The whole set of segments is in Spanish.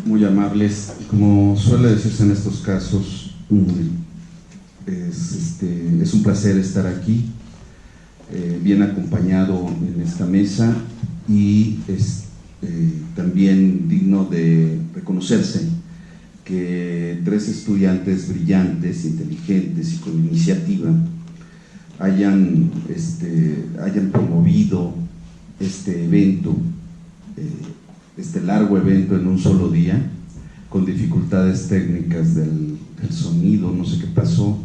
Muy amables. Como suele decirse en estos casos, es un placer estar aquí, bien acompañado en esta mesa, y también digno de reconocerse que tres estudiantes brillantes, inteligentes y con iniciativa hayan promovido este evento, este largo evento en un solo día, con dificultades técnicas del sonido, no sé qué pasó.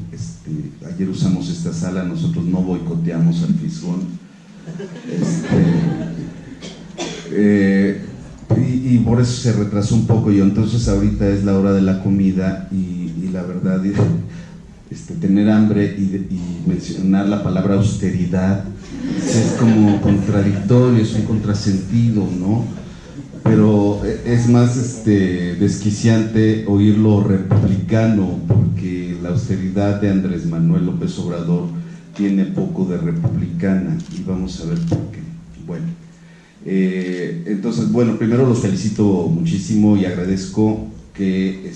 Ayer usamos esta sala, nosotros no boicoteamos al Fisgón. Y por eso se retrasó un poco, y entonces ahorita es la hora de la comida, y la verdad, tener hambre y mencionar la palabra austeridad es como contradictorio, es un contrasentido, ¿no? Pero es más desquiciante oírlo republicano, porque la austeridad de Andrés Manuel López Obrador tiene poco de republicana, y vamos a ver por qué. Bueno, entonces, bueno, primero los felicito muchísimo y agradezco que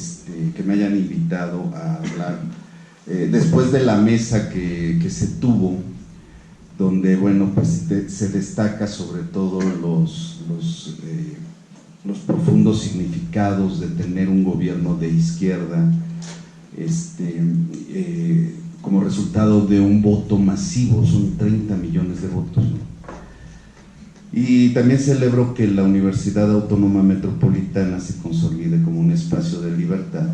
me hayan invitado a hablar después de la mesa que se tuvo, donde, bueno, pues se destaca sobre todo los profundos significados de tener un gobierno de izquierda como resultado de un voto masivo. Son 30 millones de votos, ¿no? Y también celebro que la Universidad Autónoma Metropolitana se consolide como un espacio de libertad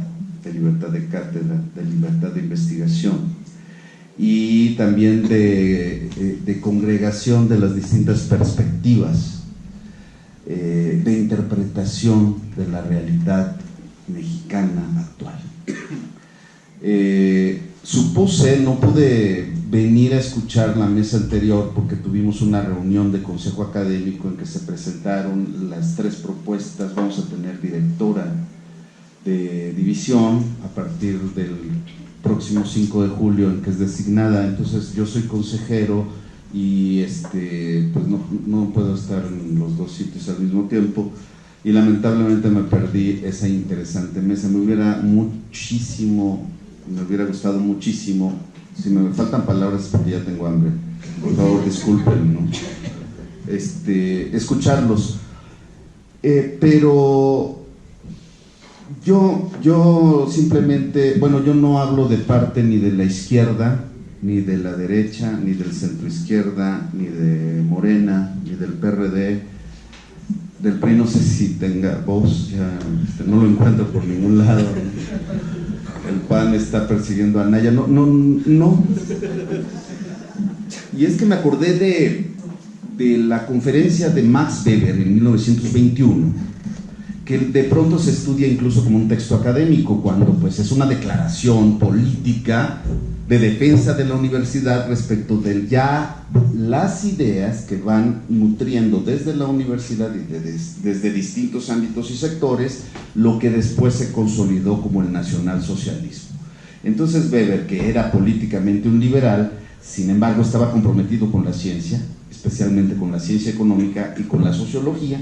de cátedra, de libertad de investigación, y también de congregación de las distintas perspectivas, de interpretación de la realidad mexicana actual. Supuse, no pude venir a escuchar la mesa anterior porque tuvimos una reunión de consejo académico en que se presentaron las tres propuestas. Vamos a tener directora de división a partir del próximo 5 de julio, en que es designada. Entonces yo soy consejero y pues no puedo estar en los dos sitios al mismo tiempo, y lamentablemente me perdí esa interesante mesa. Me hubiera gustado muchísimo, si me faltan palabras porque ya tengo hambre, por favor disculpen, ¿no? Escucharlos, pero yo simplemente, bueno, yo no hablo de parte ni de la izquierda, ni de la derecha, ni del centro izquierda, ni de Morena, ni del PRD, del PRI no sé si tenga voz, ya no lo encuentro por ningún lado. El PAN está persiguiendo a Anaya, no. Y es que me acordé de la conferencia de Max Weber en 1921, que de pronto se estudia incluso como un texto académico, cuando pues es una declaración política de defensa de la universidad respecto de ya las ideas que van nutriendo desde la universidad y desde distintos ámbitos y sectores lo que después se consolidó como el nacionalsocialismo. Entonces Weber, que era políticamente un liberal, sin embargo estaba comprometido con la ciencia, especialmente con la ciencia económica y con la sociología,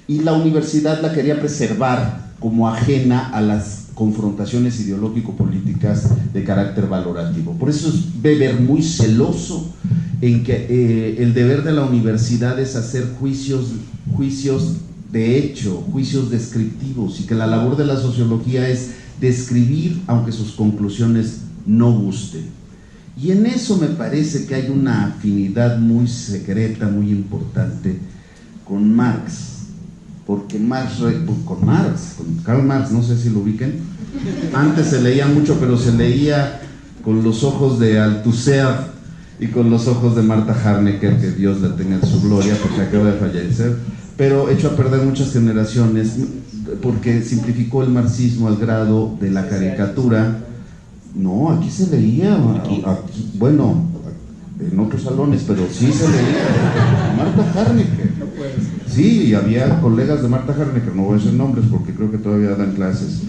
y la universidad la quería preservar como ajena a las confrontaciones ideológico-políticas de carácter valorativo. Por eso es Weber muy celoso en que el deber de la universidad es hacer juicios de hecho, juicios descriptivos, y que la labor de la sociología es describir aunque sus conclusiones no gusten. Y en eso me parece que hay una afinidad muy secreta, muy importante con Marx, porque con Karl Marx, no sé si lo ubiquen. Antes se leía mucho, pero se leía con los ojos de Althusser y con los ojos de Martha Harnecker, que Dios la tenga en su gloria, porque acaba de fallecer, pero echó a perder muchas generaciones porque simplificó el marxismo al grado de la caricatura. No, aquí se leía, aquí, bueno, en otros salones, pero sí se leía Martha Harnecker. Sí, había colegas de Martha Harnecker, no voy a decir nombres porque creo que todavía dan clases,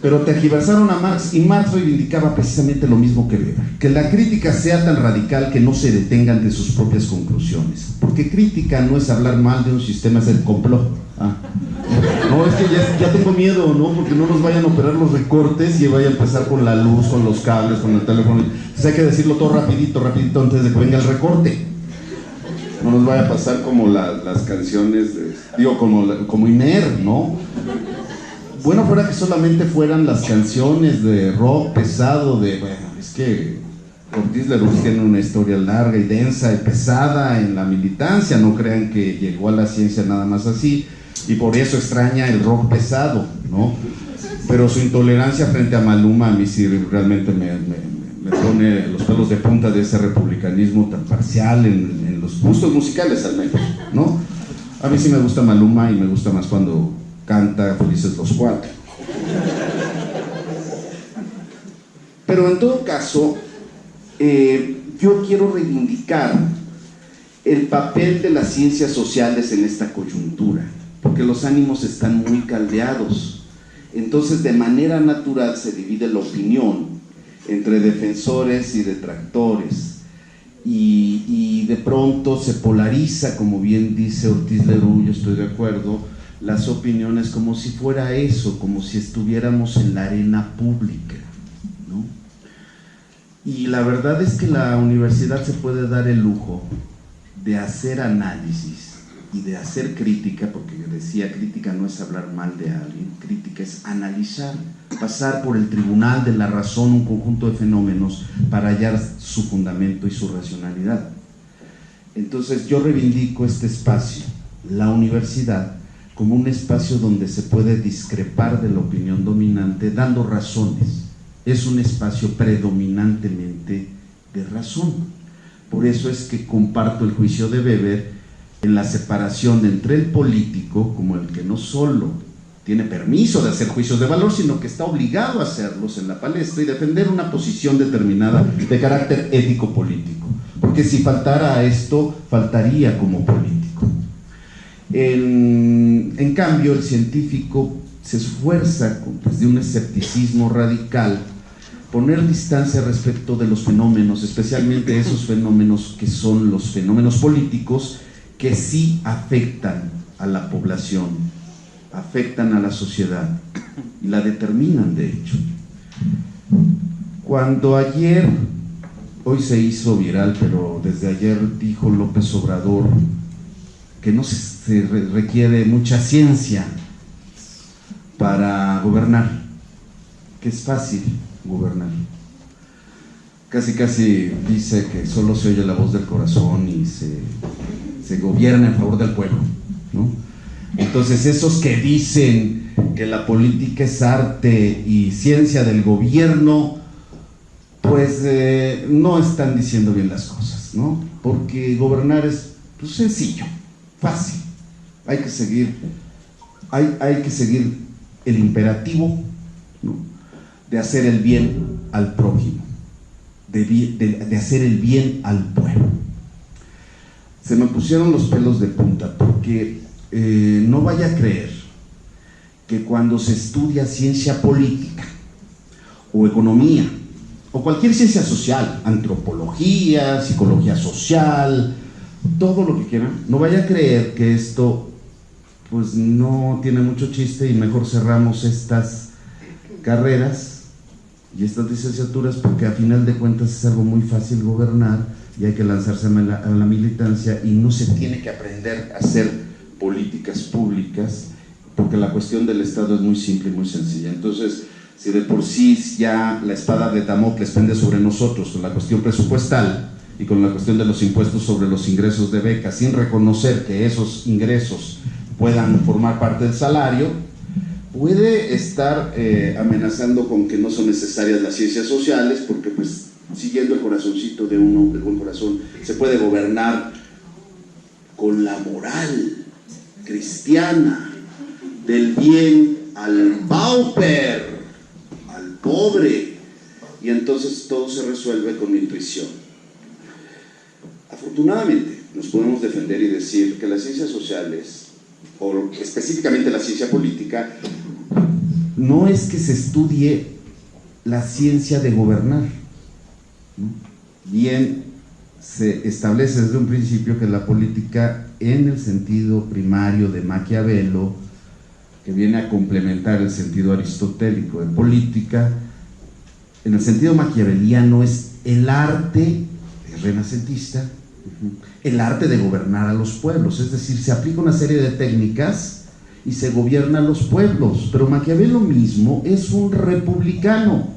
pero tergiversaron a Marx, y Marx reivindicaba precisamente lo mismo que Weber, que la crítica sea tan radical que no se detengan de sus propias conclusiones, porque crítica no es hablar mal de un sistema, es el complot. No que ya tengo miedo, ¿no? Porque no nos vayan a operar los recortes y vaya a empezar con la luz, con los cables, con el teléfono. Entonces hay que decirlo todo rapidito antes de que venga el recorte. No nos vaya a pasar como las canciones, como Iner, ¿no? Bueno, fuera que solamente fueran las canciones de rock pesado, bueno, es que Ortiz Lerux tiene una historia larga y densa y pesada en la militancia, no crean que llegó a la ciencia nada más así, y por eso extraña el rock pesado, ¿no? Pero su intolerancia frente a Maluma a mí sí realmente me pone los pelos de punta de ese republicanismo tan parcial en los gustos musicales al menos, ¿no? A mí sí me gusta Maluma y me gusta más cuando canta Felices los Cuatro. Pero en todo caso, yo quiero reivindicar el papel de las ciencias sociales en esta coyuntura, porque los ánimos están muy caldeados. Entonces, de manera natural se divide la opinión entre defensores y detractores, y de pronto se polariza, como bien dice Ortiz Lerux, yo estoy de acuerdo, las opiniones como si fuera eso, como si estuviéramos en la arena pública, ¿no? Y la verdad es que la universidad se puede dar el lujo de hacer análisis y de hacer crítica, porque yo decía, crítica no es hablar mal de alguien, crítica es analizar, pasar por el tribunal de la razón un conjunto de fenómenos para hallar su fundamento y su racionalidad. Entonces yo reivindico este espacio, la universidad, como un espacio donde se puede discrepar de la opinión dominante dando razones. Es un espacio predominantemente de razón. Por eso es que comparto el juicio de Weber en la separación entre el político, como el que no solo tiene permiso de hacer juicios de valor, sino que está obligado a hacerlos en la palestra y defender una posición determinada de carácter ético-político. Porque si faltara a esto, faltaría como político. En cambio, el científico se esfuerza, desde un escepticismo radical, poner distancia respecto de los fenómenos, especialmente esos fenómenos que son los fenómenos políticos, que sí afectan a la población, afectan a la sociedad y la determinan de hecho. Cuando hoy se hizo viral, pero desde ayer dijo López Obrador que no se requiere mucha ciencia para gobernar, que es fácil gobernar. Casi dice que solo se oye la voz del corazón y se gobierna en favor del pueblo, ¿no? Entonces esos que dicen que la política es arte y ciencia del gobierno, pues no están diciendo bien las cosas, ¿no? Porque gobernar es sencillo, fácil. Hay que seguir el imperativo, ¿no?, de hacer el bien al prójimo, de hacer el bien al pueblo. Se me pusieron los pelos de punta porque no vaya a creer que cuando se estudia ciencia política o economía o cualquier ciencia social, antropología, psicología social, todo lo que quieran, no vaya a creer que esto pues no tiene mucho chiste y mejor cerramos estas carreras y estas licenciaturas, porque a final de cuentas es algo muy fácil gobernar y hay que lanzarse a la militancia y no se tiene que aprender a hacer políticas públicas, porque la cuestión del Estado es muy simple y muy sencilla. Entonces, si de por sí ya la espada de Damocles pende sobre nosotros con la cuestión presupuestal y con la cuestión de los impuestos sobre los ingresos de becas, sin reconocer que esos ingresos puedan formar parte del salario, puede estar amenazando con que no son necesarias las ciencias sociales, porque pues siguiendo el corazoncito de uno, el buen corazón, se puede gobernar con la moral cristiana del bien al pauper, al pobre, y entonces todo se resuelve con intuición. Afortunadamente nos podemos defender y decir que las ciencias sociales, o específicamente la ciencia política, no es que se estudie la ciencia de gobernar, ¿no? Bien, se establece desde un principio que la política, en el sentido primario de Maquiavelo, que viene a complementar el sentido aristotélico de política, en el sentido maquiaveliano es el arte, es renacentista, el arte de gobernar a los pueblos, es decir, se aplica una serie de técnicas y se gobiernan los pueblos, pero Maquiavelo mismo es un republicano,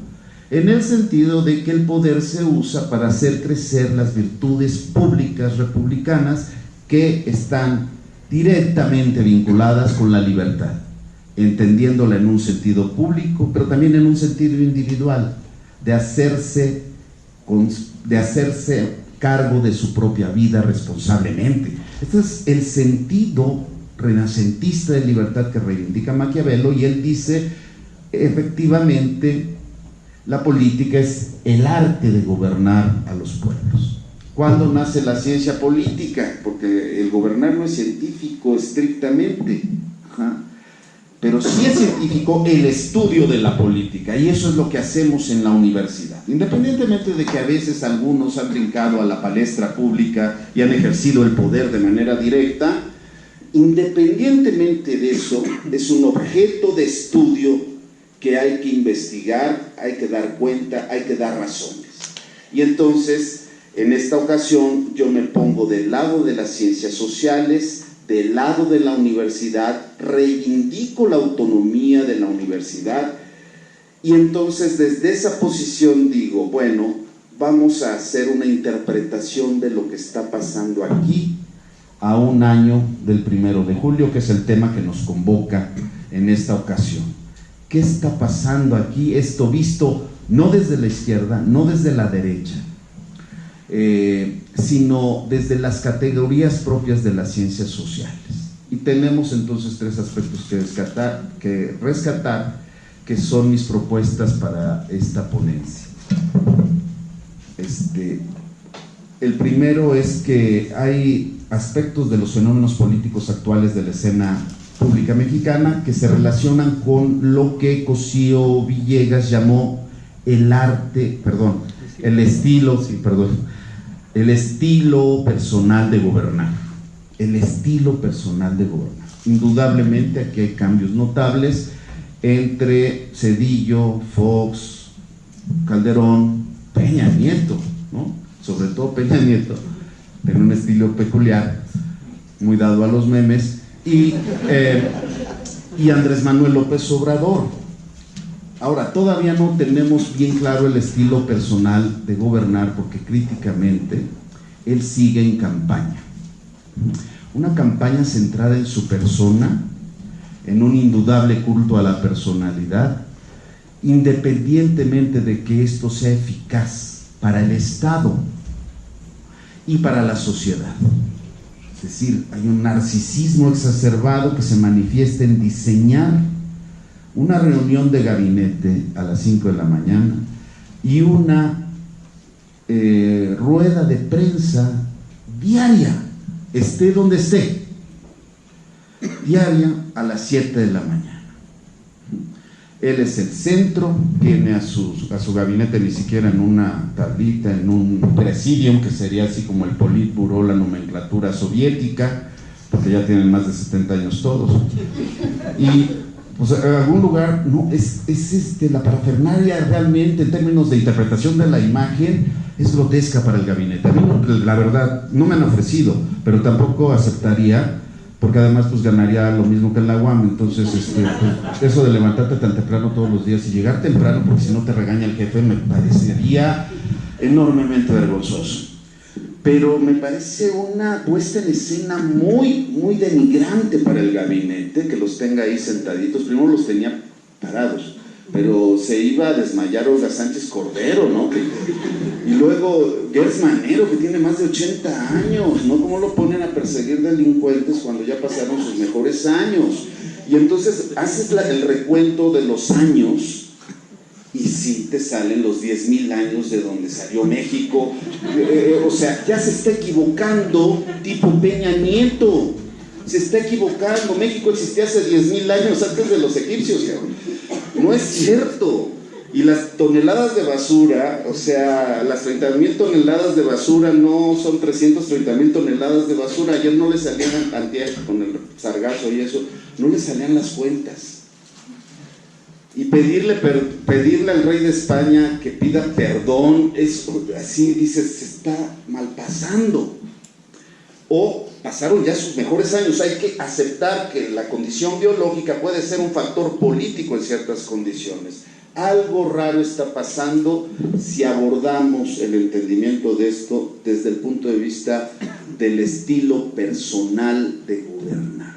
en el sentido de que el poder se usa para hacer crecer las virtudes públicas republicanas que están directamente vinculadas con la libertad, entendiéndola en un sentido público, pero también en un sentido individual, de hacerse cargo de su propia vida responsablemente. Este es el sentido renacentista de libertad que reivindica Maquiavelo, y él dice, efectivamente, la política es el arte de gobernar a los pueblos. ¿Cuándo nace la ciencia política? Porque el gobernar no es científico estrictamente, pero sí es científico el estudio de la política, y eso es lo que hacemos en la universidad. Independientemente de que a veces algunos han brincado a la palestra pública y han ejercido el poder de manera directa, independientemente de eso, es un objeto de estudio que hay que investigar, hay que dar cuenta, hay que dar razones. Y entonces, en esta ocasión, yo me pongo del lado de las ciencias sociales, del lado de la universidad, reivindico la autonomía de la universidad, y entonces desde esa posición digo, bueno, vamos a hacer una interpretación de lo que está pasando aquí a un año del 1 de julio, que es el tema que nos convoca en esta ocasión. ¿Qué está pasando aquí? Esto visto no desde la izquierda, no desde la derecha, sino desde las categorías propias de las ciencias sociales. Y tenemos entonces tres aspectos que rescatar, que son mis propuestas para esta ponencia. El primero es que hay aspectos de los fenómenos políticos actuales de la escena pública mexicana que se relacionan con lo que Cosío Villegas llamó el estilo personal de gobernar. El estilo personal de gobernar. Indudablemente aquí hay cambios notables entre Zedillo, Fox, Calderón, Peña Nieto, ¿no? Sobre todo Peña Nieto, tiene un estilo peculiar, muy dado a los memes, y Andrés Manuel López Obrador. Ahora, todavía no tenemos bien claro el estilo personal de gobernar, porque críticamente él sigue en campaña. Una campaña centrada en su persona, en un indudable culto a la personalidad, independientemente de que esto sea eficaz para el Estado y para la sociedad. Es decir, hay un narcisismo exacerbado que se manifiesta en diseñar una reunión de gabinete a las 5 de la mañana y una rueda de prensa diaria, esté donde esté, diaria a las 7 de la mañana. Él es el centro, tiene a su gabinete ni siquiera en una tablita, en un presidium, que sería así como el Politburó, la nomenclatura soviética, porque ya tienen más de 70 años todos. Y pues, en algún lugar, no, es la parafernalia realmente, en términos de interpretación de la imagen, es grotesca para el gabinete. A mí, la verdad, no me han ofrecido, pero tampoco aceptaría, porque además pues ganaría lo mismo que en la UAM. Entonces pues, eso de levantarte tan temprano todos los días y llegar temprano porque si no te regaña el jefe, me parecería enormemente vergonzoso. Pero me parece una puesta en escena muy, muy denigrante para el gabinete, que los tenga ahí sentaditos. Primero los tenía parados, pero se iba a desmayar Olga Sánchez Cordero, ¿no? Y luego Gers Manero, que tiene más de 80 años, ¿no? ¿Cómo lo ponen a perseguir delincuentes cuando ya pasaron sus mejores años? Y entonces haces el recuento de los años y sí te salen los 10,000 años de donde salió México. O sea, ya se está equivocando tipo Peña Nieto. Se está equivocando. México existía hace 10,000 años antes de los egipcios, ¿no? No es cierto. Y las toneladas de basura, o sea, las 30,000 toneladas de basura no son 330,000 toneladas de basura. Ayer no le salían antier con el sargazo y eso. no le salían las cuentas. Y pedirle al rey de España que pida perdón, es así, dices, se está malpasando. O pasaron ya sus mejores años. Hay que aceptar que la condición biológica puede ser un factor político en ciertas condiciones. Algo raro está pasando si abordamos el entendimiento de esto desde el punto de vista del estilo personal de gobernar.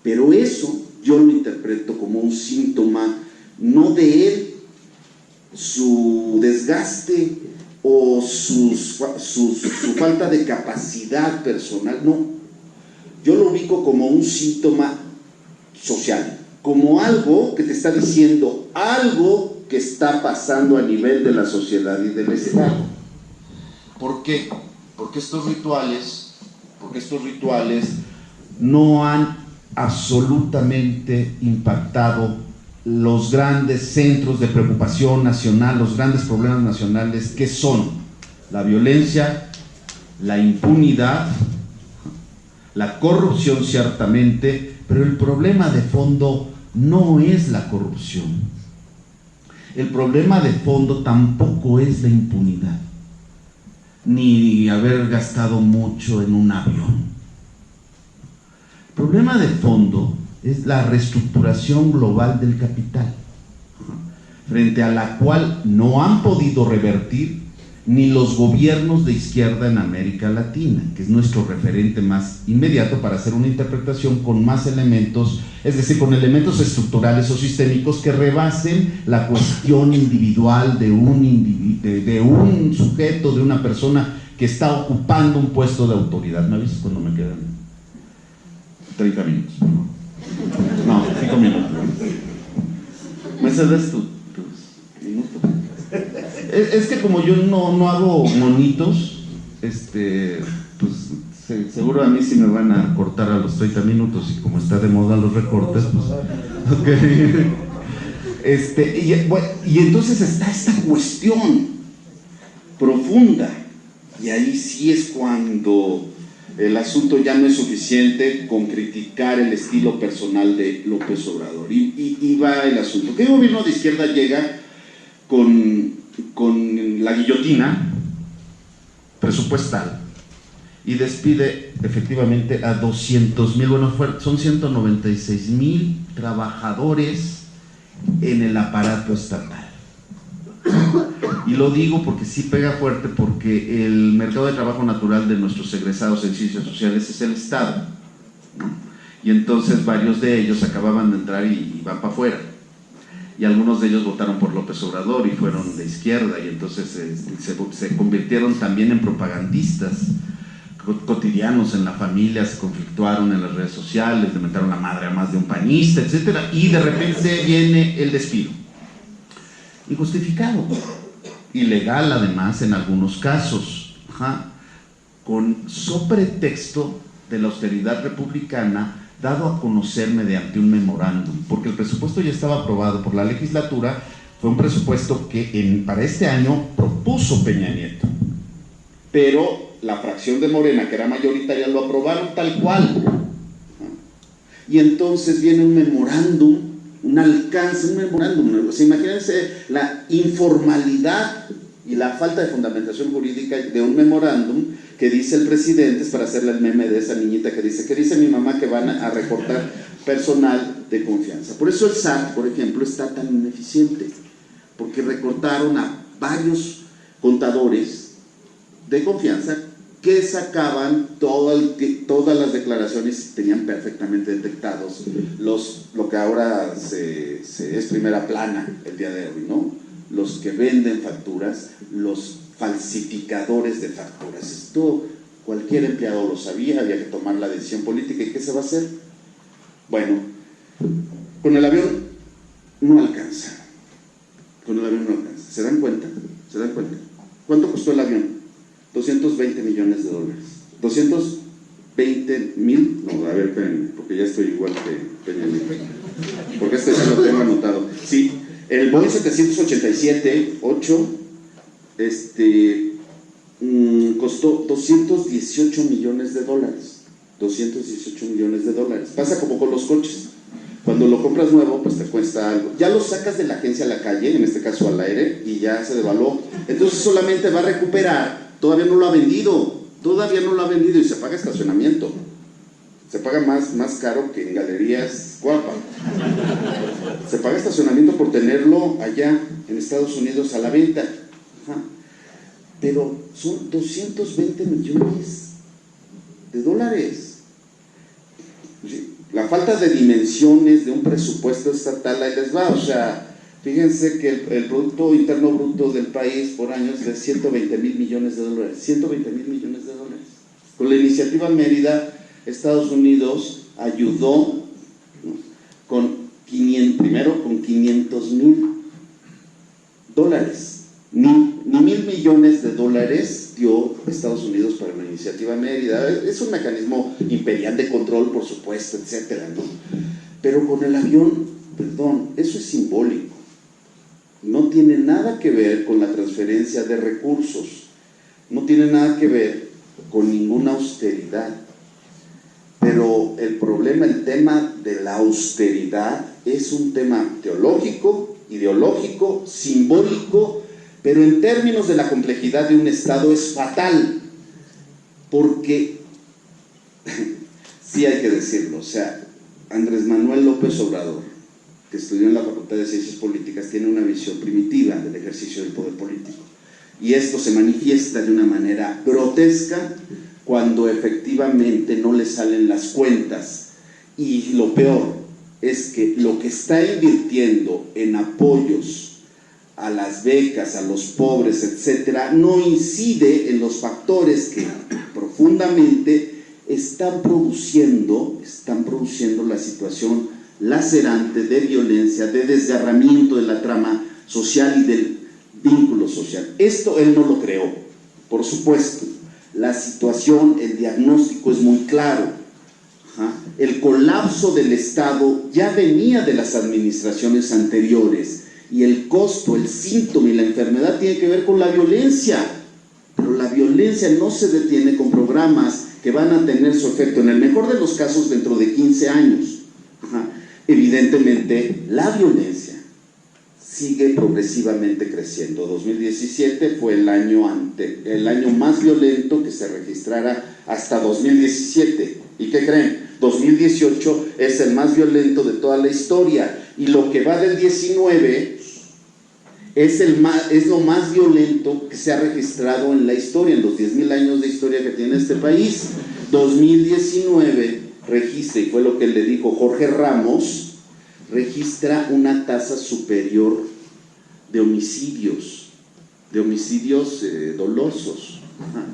Pero eso yo lo interpreto como un síntoma, no de él, su desgaste o su falta de capacidad personal, no. Yo lo ubico como un síntoma social, como algo que te está diciendo algo que está pasando a nivel de la sociedad y del Estado. ¿Por qué? Porque estos rituales no han absolutamente impactado los grandes centros de preocupación nacional, los grandes problemas nacionales, que son la violencia, la impunidad, la corrupción ciertamente, pero el problema de fondo no es la corrupción. El problema de fondo tampoco es la impunidad, ni haber gastado mucho en un avión. El problema de fondo es la reestructuración global del capital, frente a la cual no han podido revertir ni los gobiernos de izquierda en América Latina, que es nuestro referente más inmediato para hacer una interpretación con más elementos, es decir, con elementos estructurales o sistémicos que rebasen la cuestión individual de un sujeto, de una persona que está ocupando un puesto de autoridad. ¿Me avisas cuando me quedan 30 minutos? No, 5 minutos. ¿Me cedes tus minutos? Es que como yo no hago monitos, pues seguro a mí sí me van a cortar a los 30 minutos, y como está de moda los recortes, pues okay. Y entonces está esta cuestión profunda, y ahí sí es cuando el asunto ya no es suficiente con criticar el estilo personal de López Obrador, y va el asunto. ¿Qué gobierno de izquierda llega con la guillotina presupuestal y despide efectivamente a 200,000, bueno, son 196,000 trabajadores en el aparato estatal? Y lo digo porque sí pega fuerte, porque el mercado de trabajo natural de nuestros egresados en ciencias sociales es el Estado, ¿no? Y entonces varios de ellos acababan de entrar y van para afuera, y algunos de ellos votaron por López Obrador y fueron de izquierda, y entonces se convirtieron también en propagandistas cotidianos en la familia, se conflictuaron en las redes sociales, le metaron la madre a más de un panista, etcétera, y de repente viene el despido injustificado, ilegal además en algunos casos, con pretexto de la austeridad republicana, dado a conocer mediante un memorándum, porque el presupuesto ya estaba aprobado por la legislatura. Fue un presupuesto que para este año propuso Peña Nieto, pero la fracción de Morena, que era mayoritaria, lo aprobaron tal cual. Y entonces viene un memorándum, un alcance, un memorándum. O sea, imagínense la informalidad y la falta de fundamentación jurídica de un memorándum que dice el presidente, es para hacerle el meme de esa niñita que dice: ¿qué dice mi mamá? Que van a recortar personal de confianza. Por eso el SAT, por ejemplo, está tan ineficiente, porque recortaron a varios contadores de confianza que sacaban todas las declaraciones y tenían perfectamente detectados lo que ahora es primera plana el día de hoy, ¿no? Los que venden facturas, los falsificadores de facturas. Esto cualquier empleado lo sabía, había que tomar la decisión política. ¿Y qué se va a hacer? Bueno, con el avión no alcanza. Con el avión no alcanza. ¿Se dan cuenta? ¿Se dan cuenta? ¿Cuánto costó el avión? 220 millones de dólares. 220,000, no, a ver, espérenme, porque ya estoy igual que Peña Nieto, porque este ya lo tengo anotado. Sí, el Boeing 787-8 costó 218 millones de dólares. 218 millones de dólares. Pasa como con los coches. Cuando lo compras nuevo, pues te cuesta algo. Ya lo sacas de la agencia a la calle, en este caso al aire, y ya se devaluó. Entonces solamente va a recuperar, todavía no lo ha vendido y se paga estacionamiento. Se paga más caro que en Galerías Guapa. Se paga estacionamiento por tenerlo allá en Estados Unidos a la venta. Ajá. Pero son 220 millones de dólares. La falta de dimensiones de un presupuesto estatal, ahí les va. O sea, fíjense que el Producto Interno Bruto del país por año es de 120,000 millones de dólares. 120,000 millones de dólares. Con la iniciativa Mérida, Estados Unidos ayudó, ¿no?, primero con 500,000 dólares. Ni 1,000 millones de dólares dio Estados Unidos para la iniciativa Mérida. Es un mecanismo imperial de control, por supuesto, etcétera, ¿no? Pero con el avión, perdón, eso es simbólico. No tiene nada que ver con la transferencia de recursos. No tiene nada que ver con ninguna austeridad. Pero el problema, el tema de la austeridad es un tema teológico, ideológico, simbólico, pero en términos de la complejidad de un Estado es fatal, porque, sí hay que decirlo, o sea, Andrés Manuel López Obrador, que estudió en la Facultad de Ciencias Políticas, tiene una visión primitiva del ejercicio del poder político, y esto se manifiesta de una manera grotesca cuando efectivamente no le salen las cuentas, y lo peor es que lo que está invirtiendo en apoyos a las becas, a los pobres, etcétera, no incide en los factores que profundamente están produciendo la situación lacerante de violencia, de desgarramiento de la trama social y del vínculo social. Esto él no lo creó, por supuesto. La situación, el diagnóstico es muy claro. Ajá. El colapso del Estado ya venía de las administraciones anteriores. Y el costo, el síntoma y la enfermedad tiene que ver con la violencia, pero la violencia no se detiene con programas que van a tener su efecto, en el mejor de los casos, dentro de 15 años. Ajá. Evidentemente, la violencia sigue progresivamente creciendo. 2017 fue el año más violento que se registrara hasta 2017. ¿Y qué creen? 2018 es el más violento de toda la historia, y lo que va del 19 es lo más violento que se ha registrado en la historia, en los 10,000 años de historia que tiene este país. 2019 registra, y fue lo que le dijo Jorge Ramos, registra una tasa superior de homicidios dolosos. Ajá.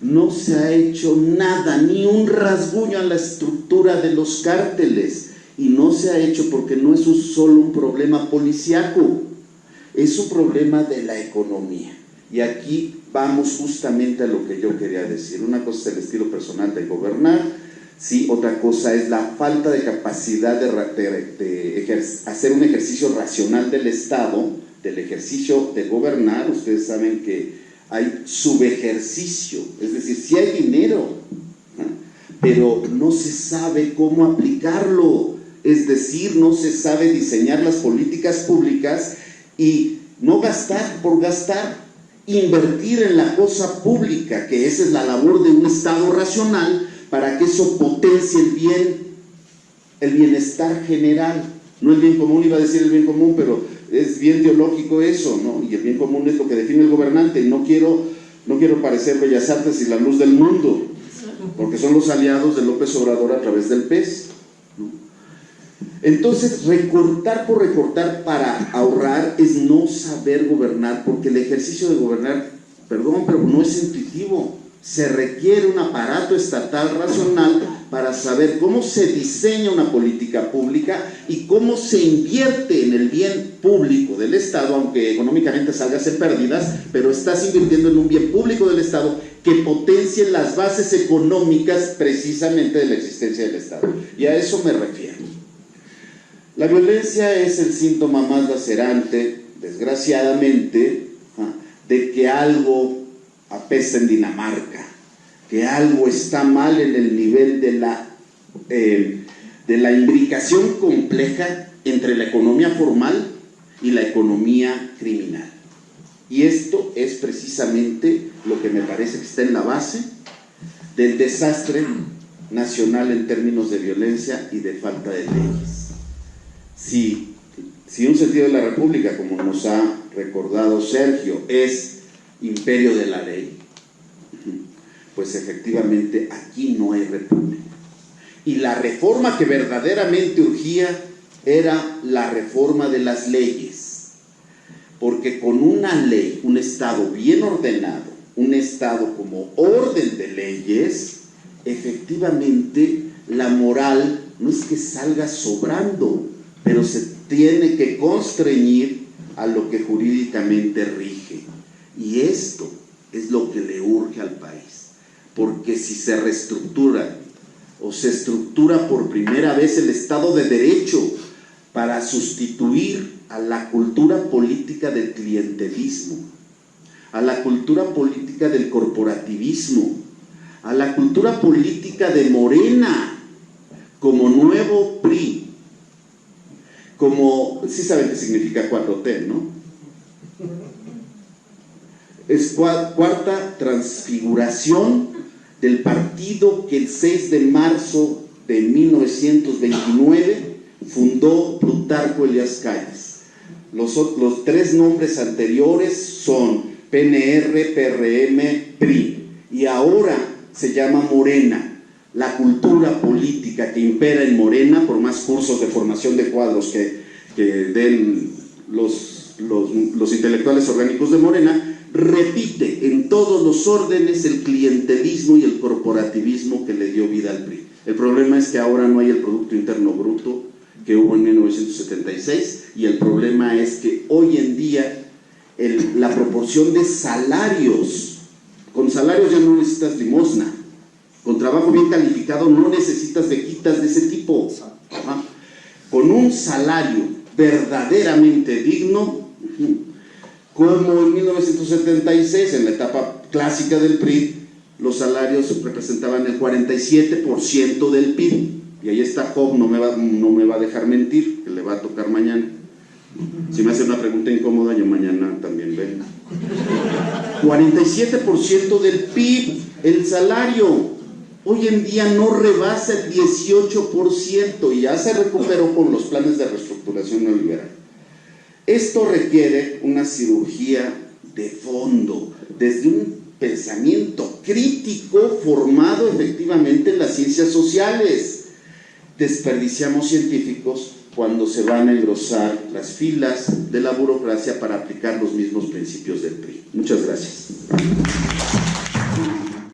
No se ha hecho nada, ni un rasguño a la estructura de los cárteles, y no se ha hecho porque no es solo un problema policíaco, es un problema de la economía. Y aquí vamos justamente a lo que yo quería decir. Una cosa es el estilo personal de gobernar, sí, otra cosa es la falta de capacidad de hacer un ejercicio racional del Estado, del ejercicio de gobernar. Ustedes saben que hay subejercicio, es decir, sí hay dinero, pero no se sabe cómo aplicarlo, es decir, no se sabe diseñar las políticas públicas y no gastar por gastar, invertir en la cosa pública, que esa es la labor de un Estado racional, para que eso potencie el bienestar general, no el bien común. Iba a decir el bien común, pero es bien teológico eso, ¿no? Y el bien común es lo que define el gobernante. Y no quiero parecer Bellas Artes y la luz del mundo, porque son los aliados de López Obrador a través del PES, ¿no? Entonces, recortar por recortar para ahorrar es no saber gobernar, porque el ejercicio de gobernar, perdón, pero no es intuitivo. Se requiere un aparato estatal racional para saber cómo se diseña una política pública y cómo se invierte en el bien público del Estado, aunque económicamente salgas en pérdidas, pero estás invirtiendo en un bien público del Estado que potencie las bases económicas precisamente de la existencia del Estado. Y a eso me refiero. La violencia es el síntoma más lacerante, desgraciadamente, de que algo apesta en Dinamarca, que algo está mal en el nivel de de la imbricación compleja entre la economía formal y la economía criminal. Y esto es precisamente lo que me parece que está en la base del desastre nacional en términos de violencia y de falta de leyes. Si un sentido de la República, como nos ha recordado Sergio, es imperio de la ley, pues efectivamente aquí no hay república. Y la reforma que verdaderamente urgía era la reforma de las leyes, porque con una ley, un Estado bien ordenado, un Estado como orden de leyes, efectivamente la moral no es que salga sobrando, pero se tiene que constreñir a lo que jurídicamente rige. Y esto es lo que le urge al país, porque si se reestructura o se estructura por primera vez el Estado de Derecho para sustituir a la cultura política del clientelismo, a la cultura política del corporativismo, a la cultura política de Morena como nuevo PRI, como, sí saben qué significa 4T, ¿no? Es cuarta transfiguración del partido que el 6 de marzo de 1929 fundó Plutarco Elías Calles. Los tres nombres anteriores son PNR, PRM, PRI, y ahora se llama Morena. La cultura política que impera en Morena, por más cursos de formación de cuadros que den los intelectuales orgánicos de Morena, repite en todos los órdenes el clientelismo y el corporativismo que le dio vida al PRI. El problema es que ahora no hay el Producto Interno Bruto que hubo en 1976, y el problema es que hoy en día la proporción de salarios, con salarios ya no necesitas limosna, con trabajo bien calificado no necesitas bequitas de ese tipo. Ajá. Con un salario verdaderamente digno, como en 1976, en la etapa clásica del PRI, los salarios representaban el 47% del PIB. Y ahí está Job, no me va a dejar mentir, que le va a tocar mañana. Si me hace una pregunta incómoda, yo mañana también vengo. 47% del PIB, el salario. Hoy en día no rebasa el 18% y ya se recuperó con los planes de reestructuración neoliberal. Esto requiere una cirugía de fondo, desde un pensamiento crítico formado efectivamente en las ciencias sociales. Desperdiciamos científicos cuando se van a engrosar las filas de la burocracia para aplicar los mismos principios del PRI. Muchas gracias.